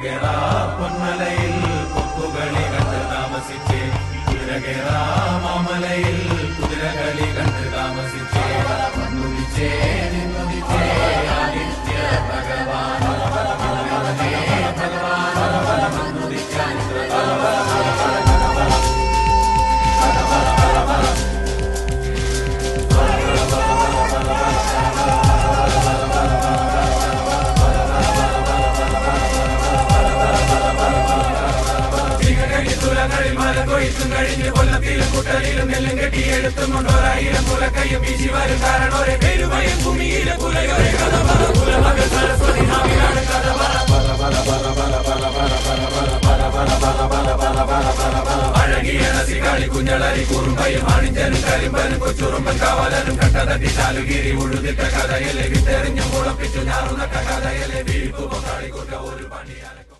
കുറുകേറ പൊന്മലയിൽ കൊക്കുകളി കണ്ട് താമസിച്ചേ കുതിരകേറ മാമലയിൽ കുതിരകളി കണ്ട് താമസിച്ചേ വന്നുദിച്ചേ നിന്നുദിച്ചേ ആദിത്യ ഭഗവാൻ വന്നുദിച്ച മലകൊയ്ത്തും കഴിഞ്ഞ് കൊല്ലത്തിലും കുട്ടലിലും നെല്ലും കെട്ടിയെടുത്തും കൊണ്ടോരായിരം കുലക്കയ്യും വീശി വരും കാരണോരെ പെരുമയും ഭൂമിയിലെ കുലയോരെ കഥ പറ കുലമകൾ സരസ്വതി നാവിലാണ് കഥ അഴകിയ നസികാളി കുഞ്ഞളരി കുറുമ്പയും അണിഞ്ചനും കരിമ്പനും കൊച്ചുറുമ്പൻ കാവലനും കട്ടതട്ടി ചാലുകീരി ഉഴുതിട്ട കഥയലെ വിട്ടെറിഞ്ഞും മുളപ്പിച്ചു ഞാറുന്ന കഥയലെ വീഴ്പ്പു പൊക്കാളിക്കൂട്ട ഒരു പണിയാല